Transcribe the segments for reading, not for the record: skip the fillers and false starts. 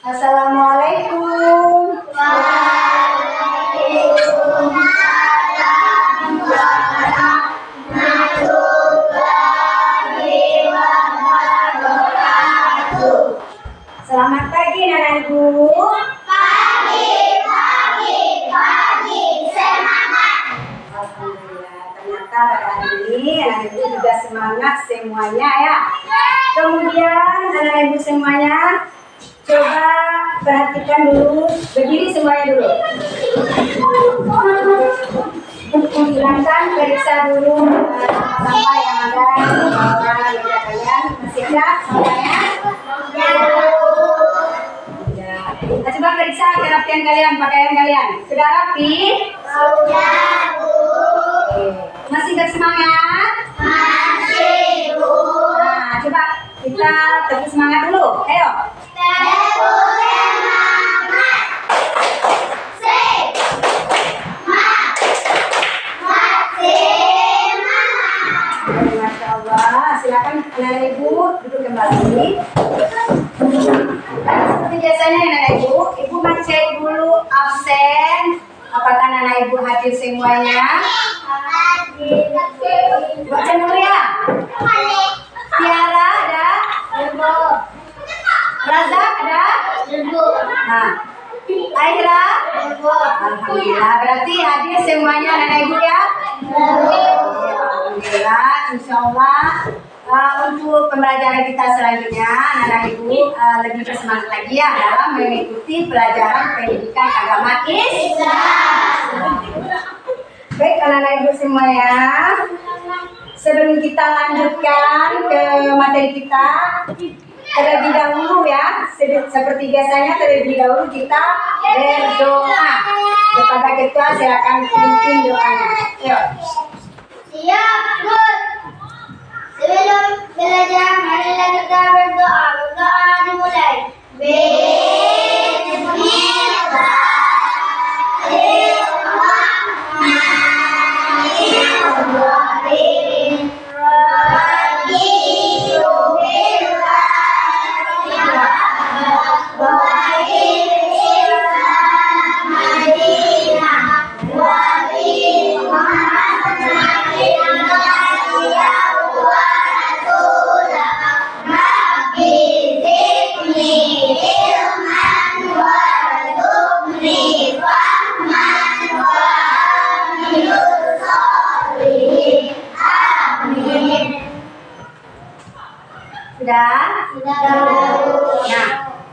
Assalamualaikum. Waalaikumsalam warahmatullahi wabarakatuh. Selamat pagi Nana Ibu. Pagi, semangat. Alhamdulillah, ternyata pada hari ini Nana Ibu juga semangat semuanya ya. Kemudian Nana Ibu semuanya coba perhatikan dulu, berdiri semuanya dulu. Silakan periksa dulu sampah yang ada di bawah meja kalian. Masih ada sampahnya? Nah, coba periksa kerapian kalian, pakaian kalian. Sudah rapi? Sudah, Bu. Masih bersemangat? Masih, Bu. Nah, coba kita terus semangat dulu. Ayo. Masya Allah, silakan anak ibu duduk kembali. Seperti biasanya ya anak ibu, ibu cek dulu absen. Apakah anak ibu hadir semuanya? Hadir. Baca dulu ya. Tiara ada? Razak ada? Nah, Aira? Alhamdulillah, berarti hadir semuanya anak ibu ya? Alhamdulillah, insya Allah untuk pembelajaran kita selanjutnya anak ibu lebih bersemangat lagi ya dalam mengikuti pelajaran pendidikan agama Islam. Baik anak ibu semuanya, sebelum kita lanjutkan ke materi kita, terlebih dahulu ya, seperti biasanya terlebih dahulu kita berdoa kepada ketua. Silakan pimpin doanya. Yuk. Siap, Bud. Sebelum belajar, marilah kita berdoa. Berdoa dimulai. Bismillahirrahmanirrahim. Nah,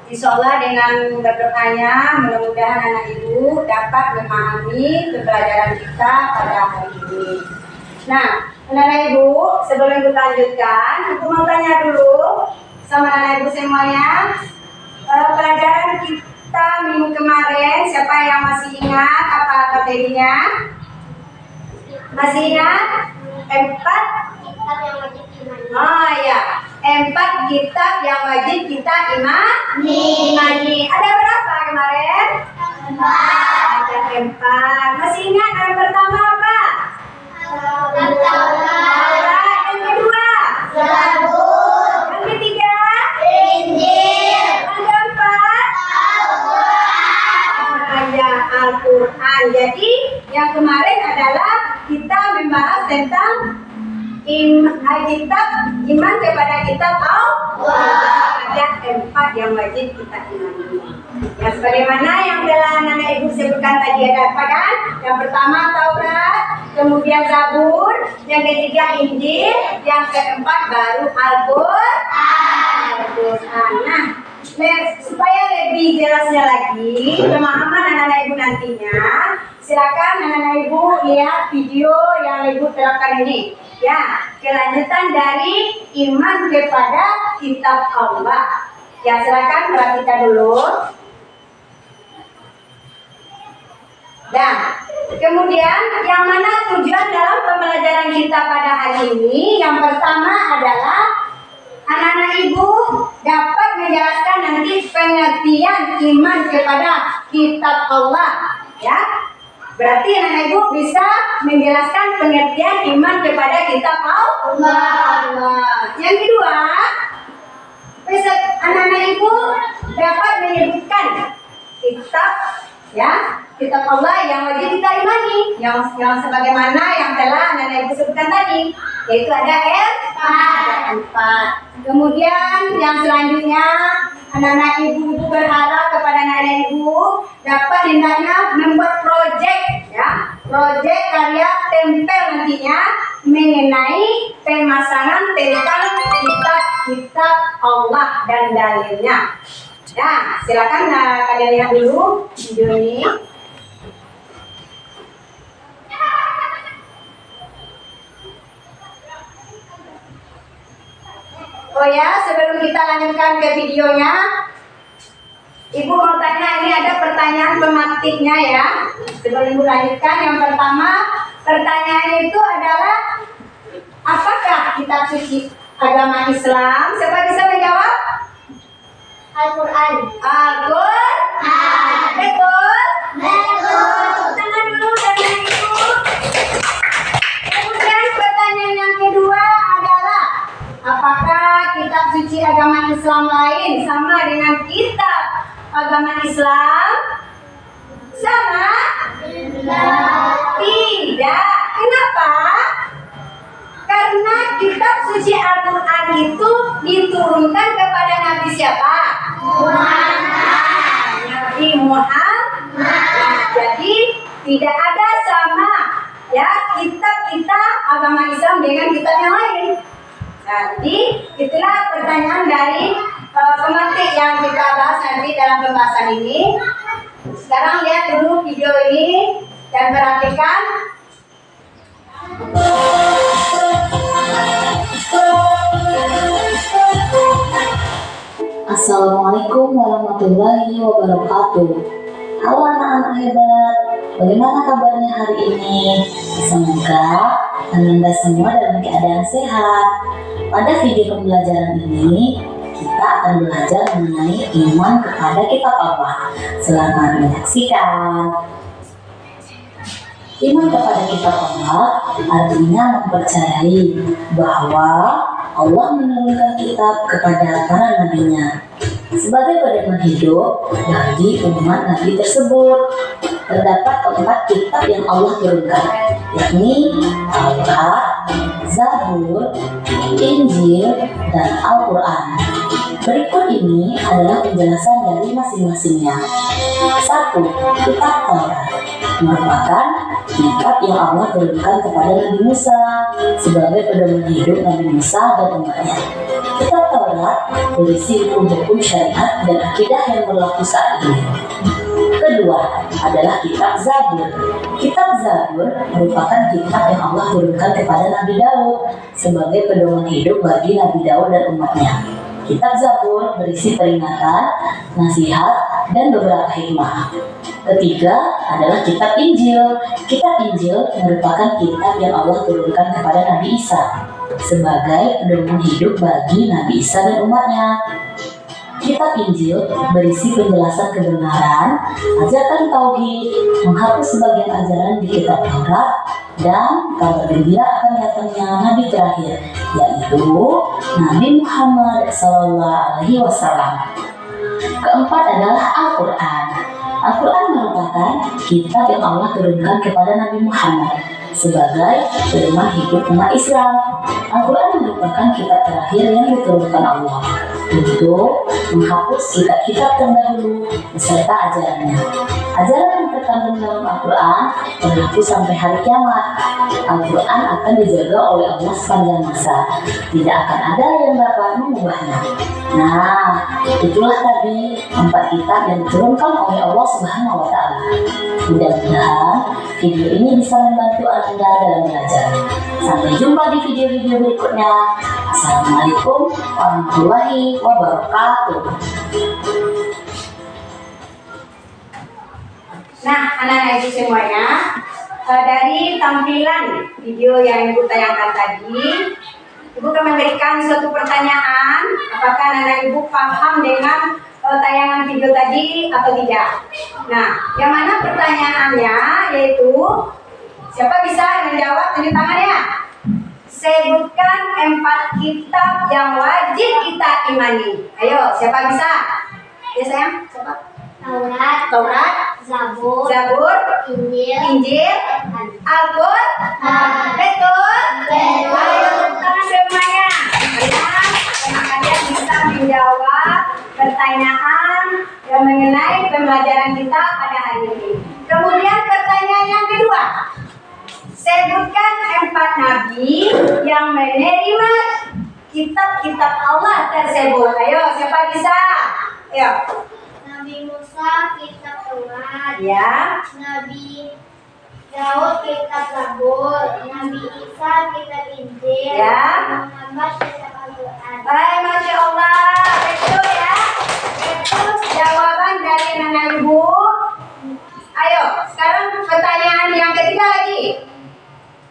insya Allah dengan berdoanya mudah-mudahan anak ibu dapat memahami pembelajaran kita pada hari ini. Nah, anak ibu, sebelum kita lanjutkan, aku mau tanya dulu sama anak ibu semuanya, pelajaran kita minggu kemarin, siapa yang masih ingat apa materinya? Masih ingat? 4? Oh ya, 4 kitab yang wajib kita imani. Ada berapa kemarin? 4. Ada 4. Masih ingat yang pertama apa? Taurat. Yang kedua? Zabur. Yang ketiga? Injil. Yang keempat? Al-Quran. Jadi yang kemarin adalah kita membahas tentang kitab iman kepada kitab Allah. Ada 4 yang wajib kita imani. Ya, sebagaimana yang telah anak ibu sebutkan tadi ada apa kan? Yang pertama Taurat, kemudian Zabur, yang ketiga Injil, yang keempat baru Al-Quran. Nah, supaya lebih jelasnya lagi pemahaman anak ibu nantinya, silakan anak ibu lihat video yang ibu terapkan ini. Ya, kelanjutan dari iman kepada kitab Allah. Ya, silakan perhatikan dulu. Nah, kemudian yang mana tujuan dalam pembelajaran kita pada hari ini? Yang pertama adalah anak-anak ibu dapat menjelaskan nanti pengertian iman kepada kitab Allah. Ya, berarti anak ibu bisa menjelaskan pengertian iman kepada kitab Allah. Yang kedua, anak-anak ibu dapat menyebutkan kitab, ya, kitab Allah yang wajib kita imani, yang sebagaimana yang telah Nana Ibu sebutkan tadi, yaitu ada empat. Kemudian yang selanjutnya anak-anak ibu berharap kepada Nana Ibu dapat hendaknya membuat proyek, ya, proyek karya tempel nantinya mengenai pemasangan tentang kitab-kitab Allah dan dalilnya. Nah, silakan kalian lihat dulu video ini. Oh ya, sebelum kita lanjutkan ke videonya, Ibu mau tanya, ini ada pertanyaan pematiknya ya. Sebelum Ibu lanjutkan, yang pertama, pertanyaan itu adalah, apakah kitab suci agama Islam? Siapa bisa menjawab? Al-Quran. Al-Quran. Betul? Betul. Tangan dulu, tangan itu. Kemudian pertanyaan yang kedua adalah, apakah kitab suci agama Islam lain sama dengan kitab agama Islam? Sama? Tidak. Kenapa? Karena kitab suci Al-Quran itu diturunkan kepada Nabi siapa? Nabi Muhammad. Jadi tidak ada sama, ya, kitab agama Islam dengan kitab yang lain. Jadi itulah pertanyaan dari pemantik yang kita bahas nanti dalam pembahasan ini. Sekarang lihat dulu video ini dan perhatikan. Assalamualaikum warahmatullahi wabarakatuh. Halo anak-anak hebat, bagaimana kabarnya hari ini? Semoga Anda semua dalam keadaan sehat. Pada video pembelajaran ini, kita akan belajar mengenai iman kepada kitab Allah. Selamat menyaksikan. Iman kepada kitab Allah artinya mempercayai bahwa Allah menurunkan kitab kepada para nabinya sebagai pedoman hidup bagi umat nabi tersebut. Terdapat 4 kitab yang Allah turunkan, yakni Taurat, Zabur, Injil, dan Al-Quran. Berikut ini adalah penjelasan dari masing-masingnya. 1. Kitab Taurat merupakan kitab yang Allah turunkan kepada Nabi Musa sebagai pedoman hidup Nabi Musa dan umatnya. Kitab Taurat berisi hukum-hukum syariat dan akidah yang berlaku saat ini. Kedua adalah kitab Zabur. Kitab Zabur merupakan kitab yang Allah turunkan kepada Nabi Daud sebagai pedoman hidup bagi Nabi Daud dan umatnya. Kitab Zabur berisi peringatan, nasihat, dan beberapa hikmah. Ketiga adalah kitab Injil. Kitab Injil merupakan kitab yang Allah turunkan kepada Nabi Isa sebagai pedoman hidup bagi Nabi Isa dan umatnya. Kitab Injil berisi penjelasan kebenaran, ajaran tauhid, menghapus sebagian ajaran di kitab Taurat, dan kabar gembira akan datangnya Nabi terakhir, yaitu Nabi Muhammad SAW. Keempat adalah Al-Quran. Al-Quran merupakan kitab yang Allah turunkan kepada Nabi Muhammad sebagai pedoman hidup umat Islam. Al-Quran merupakan kitab terakhir yang diturunkan Allah untuk menghapus kitab-kitab terdahulu beserta ajarannya. Ajaran yang terkandung dalam Al-Quran berlaku sampai hari kiamat. Al-Quran akan dijaga oleh Allah sepanjang masa. Tidak akan ada yang dapat mengubahnya. Nah, itulah tadi 4 kitab yang diturunkan oleh Allah Subhanahu wa Ta'ala. Mudah-mudahan video ini bisa membantu Anda dalam belajar. Sampai jumpa di video-video berikutnya. Assalamualaikum warahmatullahi wabarakatuh. Nah, anak-anak ibu semuanya, dari tampilan video yang ibu tayangkan tadi, ibu akan memberikan suatu pertanyaan. Apakah anak-anak ibu paham dengan tayangan video tadi atau tidak? Nah, yang mana pertanyaannya yaitu, siapa bisa menjawab? Tunjuk tangannya. Sebutkan 4 kitab yang wajib kita imani. Ayo, siapa bisa? Ya sayang, siapa? Taurat, Zabur, Zabur, Injil, Injil, Al-Quran. Betul? Betul. Ayo tepuk tangan semuanya. Kalian bisa menjawab pertanyaan yang mengenai pembelajaran kita pada hari ini. Kemudian pertanyaan yang kedua. Sebutkan 4 nabi yang menerima kitab-kitab Allah tersebut. Ayo, siapa bisa? Ayo. Nabi Musa kitab Taurat, Ya. Nabi Daud kitab Zabur, Nabi Isa kitab Injil, Ya. Muhammad kitab Al-Quran. Baik, Masya Allah. Betul ya. Betul jawaban dari Nana Ibu. Ayo, sekarang pertanyaan yang ketiga lagi.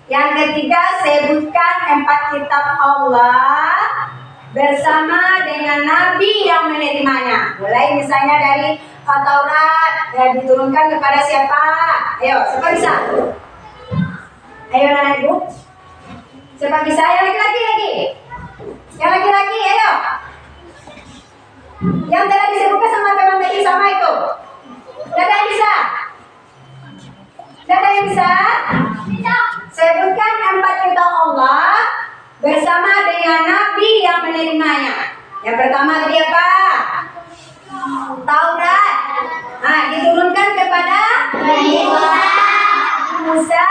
Yang ketiga, sebutkan 4 kitab Allah bersama dengan nabi yang menerimanya. Mulai misalnya dari Taurat yang diturunkan kepada siapa? Ayo, siapa bisa? Ayo Nana Ibu. Siapa bisa? Yang laki-laki lagi. Yang laki-laki, ayo. Yang telah disebutkan sama teman tadi sama itu. Ada yang bisa? Ada yang bisa? Sebutkan 4 kitab Allah bersama dengan nabi yang menerimanya. Yang pertama tadi apa? Taurat. Nah, diturunkan kepada Musa.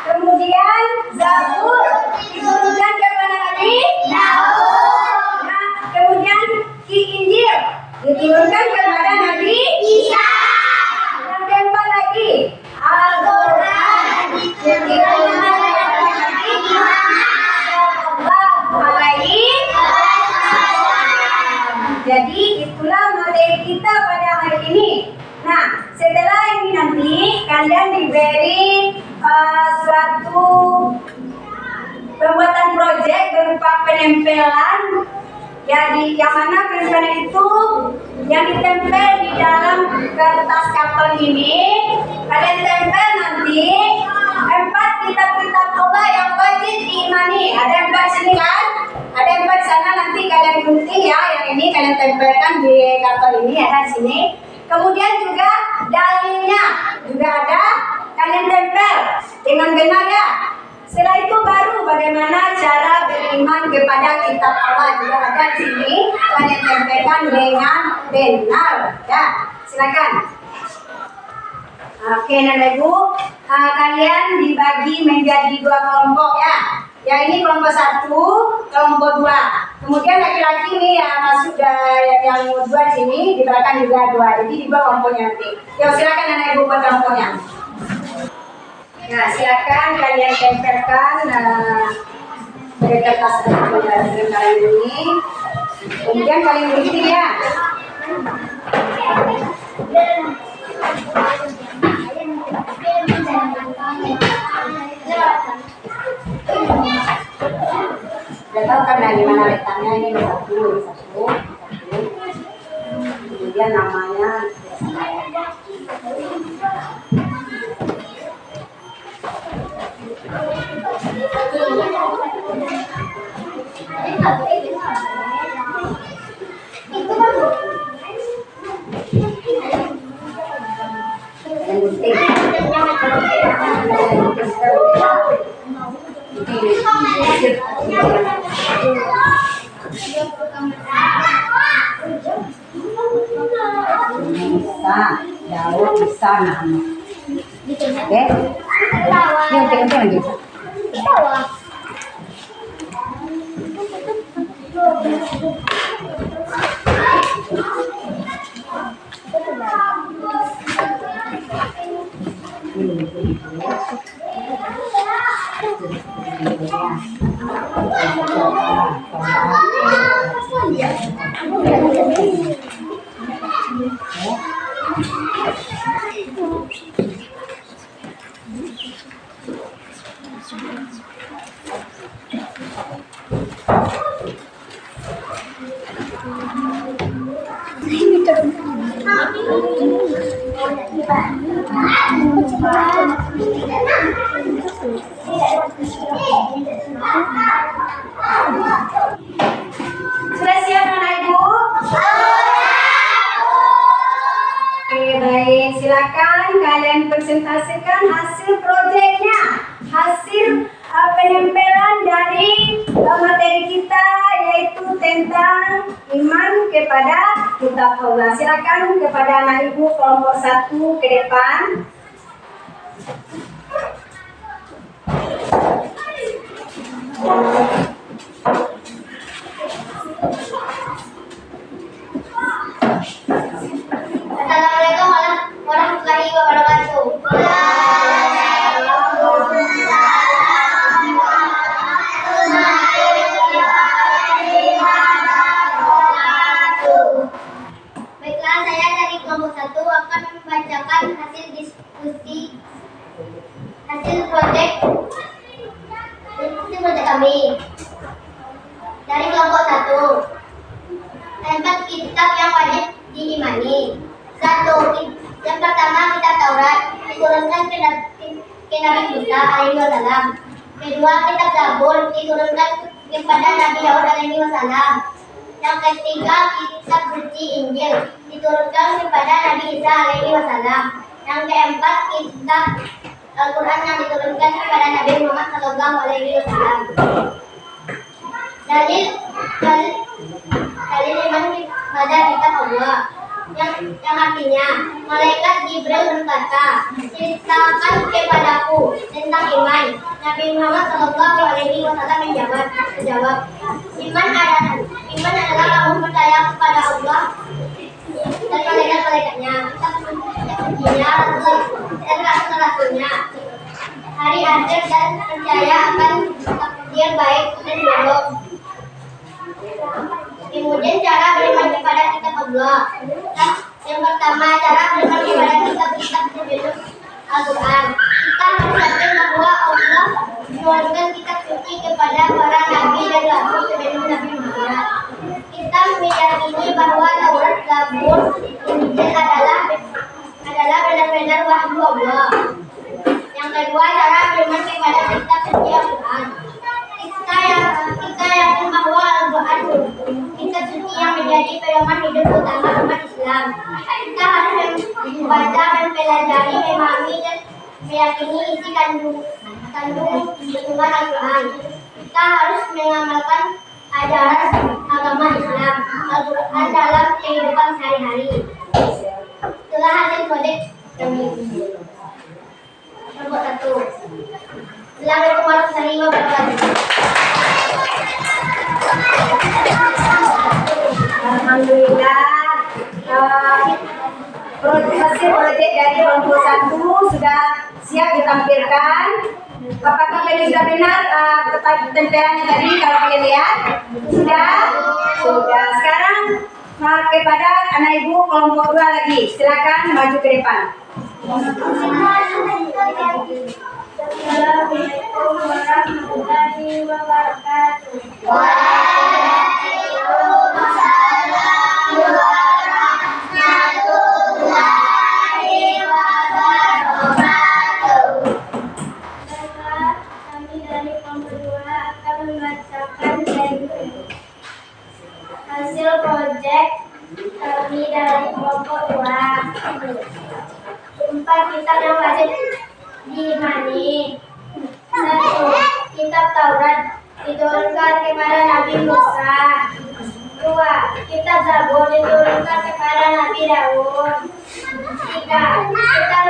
Kemudian Zabur diturunkan kepada Nabi Daud. Nah, kemudian Injil diturunkan kepada Nabi Isa. Yang keempat lagi Al-Quran diturunkan kepada Nabi Sallallahu Alaihi Wasallam. Jadi itulah materi kita pada hari ini. Nah, setelah ini nanti kalian diberi suatu pembuatan proyek berupa penempelan. Jadi yang mana penempelan itu yang ditempel di dalam kertas karton ini, kalian tempel nanti 4 kitab-kitab Allah yang wajib diimani. Ada 4 sini kan? Ada 4 sana, nanti kalian gunting ya. Yang ini kalian tempelkan di karton ini, ada di sini. Kemudian juga dalilnya juga ada, kalian tempel dengan benar ya. Setelah itu baru bagaimana cara beriman kepada kitab Allah juga ada di sini, kalian tempelkan dengan benar ya. Silakan. Oke Nana Ibu, kalian dibagi menjadi 2 kelompok ya. Yang ini kelompok 1, kelompok 2. Kemudian laki-laki ini yang masuk yang 2 di sini, di belakang juga 2. Jadi di 2 kelompoknya nanti. Yuk silakan Nana Ibu buat kelompoknya. Nah silakan kalian tempelkan dari kertas kalian ini. Kemudian kalian gunting ya. Sudah tahu kan dari mana letaknya, ini satu. Kemudian namanya Daud bisa nama. Oke. Yuk kita lanjut. Sudah siap Nana Ibu? Oke, baik. Silakan kalian presentasikan hasil proyeknya, hasil penempelan dari materi kita yaitu tentang iman kepada kitab Allah. Silakan kepada anak ibu kelompok 1 ke depan. Assalamualaikum warahmatullahi wabarakatuh. Baiklah, saya dari kelompok 1 akan membacakan hasil diskusi hasil proyek kami. Dari kelompok 1, 4 kitab yang wajib diimani. 1. Yang pertama, kitab Taurat diturunkan ke Nabi Musa alaihi wasallam. Kedua, kitab Zabur diturunkan kepada Nabi Daud alaihi wasallam. Yang ketiga, kitab suci Injil diturunkan kepada Nabi Isa alaihi wasallam. Yang keempat, kitab Al-Quran yang diturunkan kepada Nabi Muhammad sallallahu alaihi wasallam. Dalil iman pada kitab Allah yang artinya malaikat Jibril berkata, ceritakan kepadaku tentang iman. Nabi Muhammad sallallahu alaihi wasallam menjawab, iman adalah kamu percaya kepada Allah dan malaikat-malaikatnya, kitab sucinya dan rasul-rasulnya, hari akhir, dan percaya akan takdir baik dan buruk. Kemudian cara beriman kepada kitab Allah. Yang pertama, cara beriman kepada kitab-kitab sebelum Al-Quran. Kita harus yakin bahwa Allah menurunkan kitab suci kepada para nabi dan rasul sebelum Nabi Muhammad. Kita meyakini bahwa Taurat, Zabur, Injil adalah benar-benar wahyu Allah. Yang kedua, cara beriman kepada kitab suci Al-Quran. Kita yakin bahwa Al-Quran kitab suci yang menjadi pedoman hidup utama umat Islam. Kita harus membaca, mempelajari, memahami dan meyakini isi kandung Tuhan Al-Quran. Kita harus mengamalkan ajaran agama Islam Al-Quran dalam kehidupan sehari-hari. Itulah hasil proyek kami. Nomor 1. Assalamualaikum warahmatullahi wabarakatuh. Alhamdulillah, hasil proyek dari kelompok 1 sudah siap ditampilkan. Apakah kalian sudah benar tempelannya tadi? Kalau kalian lihat sudah. Sekarang kepada anak ibu kelompok 2 lagi, silakan maju ke depan. Assalamualaikum warahmatullahi wabarakatuh. Kami dari kelompok 2 akan membacakan hasil proyek kami dari kelompok 2. 4 kitab yang wajib diimani. 1. Kitab Taurat diturunkan kepada Nabi Musa. 2. Kitab Zabur diturunkan kepada Nabi Daud. 3. Kitab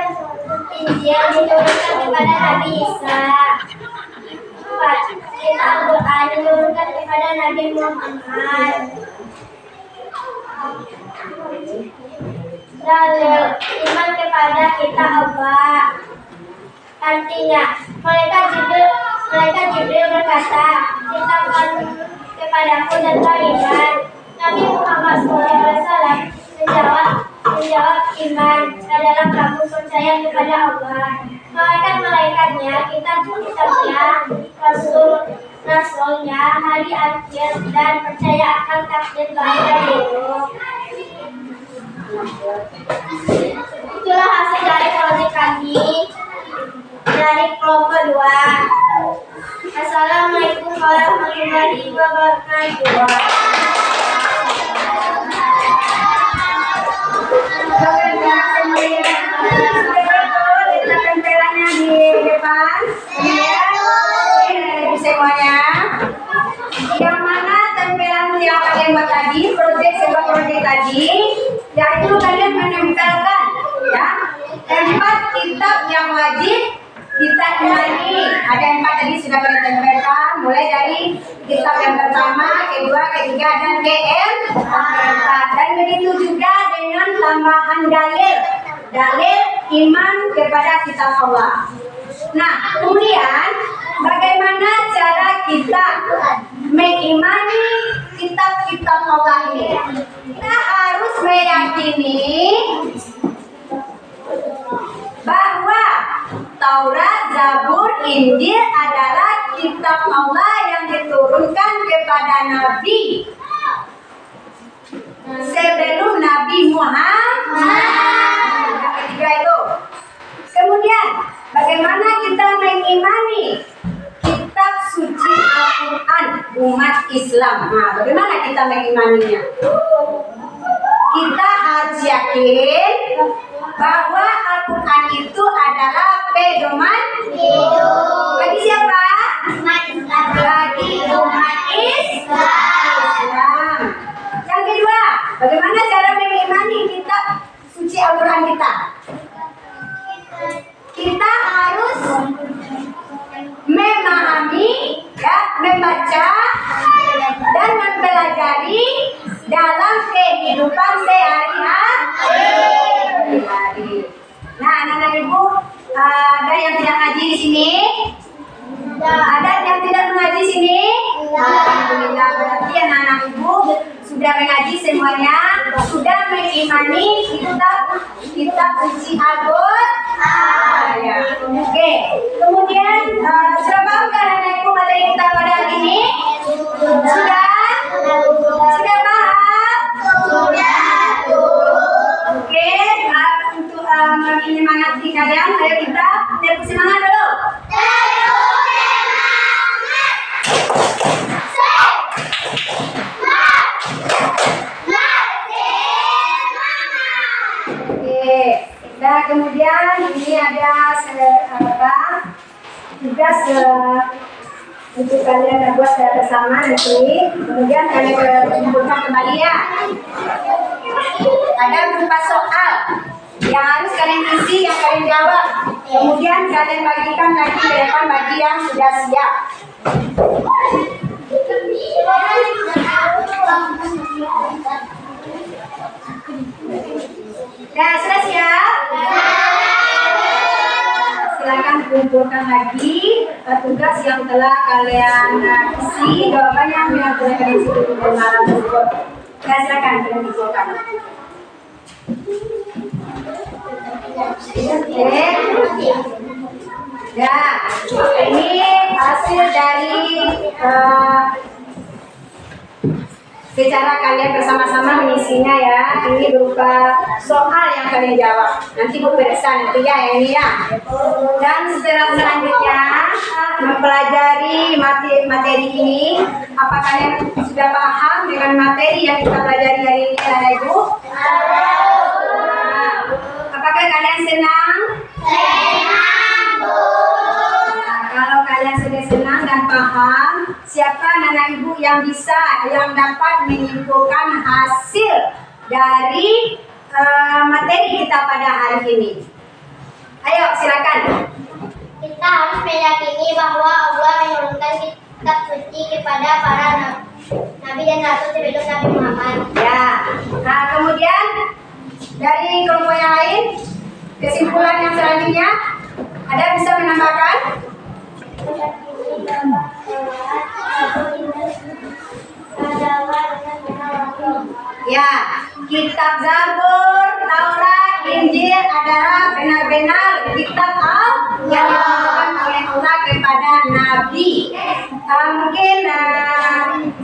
Injil diturunkan kepada Nabi Isa. 4. Kitab Al-Quran diturunkan kepada Nabi Muhammad. Dalil iman kepada kitab Allah. Artinya, malaikat Jibril berkata, ceritakan kepadaku tentang iman. Nabi Muhammad SAW menjawab, iman adalah kamu percaya kepada Allah, malaikat-malaikatnya, kitab-kitabnya, rasulnya, hari akhir, dan percaya akan takdir baik dan buruk. Itulah hasil dari proyek kami dari kelompok 2. Assalamualaikum warahmatullahi wabarakatuh. Assalamualaikum tadi, yaitu kalian menempelkan ya 4 kitab yang wajib kita imani. Ada 4 tadi sudah kalian tempelkan, mulai dari kitab yang pertama, kedua, ketiga, dan keempat. Dan begitu juga dengan tambahan dalil iman kepada kitab Allah. Nah, kemudian bagaimana cara kita mengimani kitab-kitab Allah ini? Kita harus meyakini bahwa Taurat, Zabur, Injil adalah kitab Allah yang diturunkan kepada Nabi sebelum Nabi Muhammad. Yang ketiga itu. Kemudian, bagaimana kita mengimani kitab suci Al-Quran umat Islam? Nah, bagaimana kita mengimaninya? Kita harus yakin bahwa Al-Quran itu adalah pedoman hidup. Bagi siapa? Bagi umat Islam. Yang kedua, bagaimana cara mengimani kitab suci Al-Quran kita? Kita harus memahami, ya, membaca dan mempelajari dalam kehidupan sehari-hari. Nah, anak-anak ibu, ada yang tidak ngaji di sini? Ada yang tidak mengaji di sini? Alhamdulillah, berarti anak-anak ibu sudah mengaji semuanya, sudah mengimani kitab suci Al-Quran. Ya. Oke, kemudian sudah paham anak-anak ibu materi kita pada hari ini? Sudah paham? Oke, untuk menyemangati kalian, ayo kita tepuk semangat dulu. Nah, kemudian ini ada tugas untuk kalian buat bersama nanti. Kemudian kalian kumpulkan kembali ya. Ada berupa soal yang harus kalian isi, yang kalian jawab. Kemudian kalian bagikan lagi ke depan bagi yang sudah siap. Nah, sudah siap? Silakan kumpulkan lagi tugas yang telah kalian isi, jawabannya yang telah kalian isi di malam tersebut. Nah, silakan kalian kumpulkan. Oke. Ya, ini hasil dari secara kalian bersama-sama mengisinya ya. Ini berupa soal yang kalian jawab. Nanti Bu periksa nanti ya ini ya. Dan selanjutnya mempelajari materi ini. Apa kalian sudah paham dengan materi yang kita pelajari hari ini, anak ibu? Apakah kalian senang? Senang, Bu. Nah, kalau kalian sudah senang dan paham, siapa anak ibu yang dapat menyimpulkan hasil dari materi kita pada hari ini? Ayo silakan. Kita harus meyakini bahwa Allah menurunkan kitab suci kepada para nabi dan rasul sebelum Nabi Muhammad. Ya. Nah, kemudian dari kelompok yang lain, kesimpulan yang selanjutnya, ada bisa menambahkan? Ya, kitab Zabur, Taurat, Injil adalah benar-benar kitab yang diturunkan oleh Allah kepada Nabi. Mungkin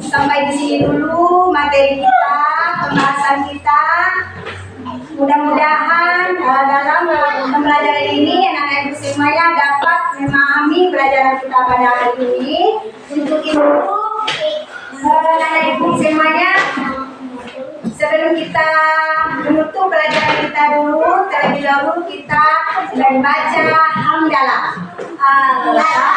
sampai di sini dulu materi kita, pembahasan kita. Mudah-mudahan dalam pembelajaran ini anak-anak ibu semuanya dapat memahami pelajaran kita pada hari ini. Untuk itu, anak-anak ibu semuanya, sebelum kita menutup pelajaran kita dulu, terlebih dahulu kita membaca hamdalah. Alhamdulillah.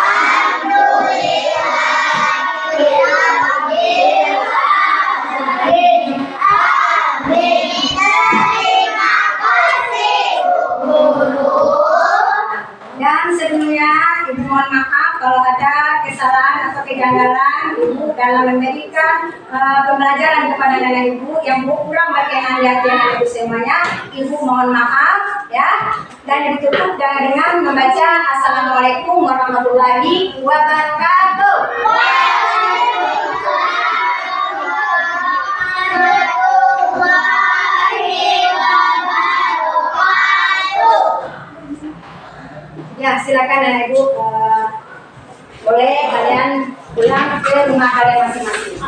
kalau ada kesalahan atau kejanggalan Ibu dalam memberikan pembelajaran kepada anak Ibu yang kurang berkenan di hati anak Ibu semuanya, Ibu mohon maaf ya. Dan ditutup dengan membaca Assalamualaikum warahmatullahi wabarakatuh. Ya, silakan anak Ibu, boleh kalian pulang ke rumah kalian masing-masing.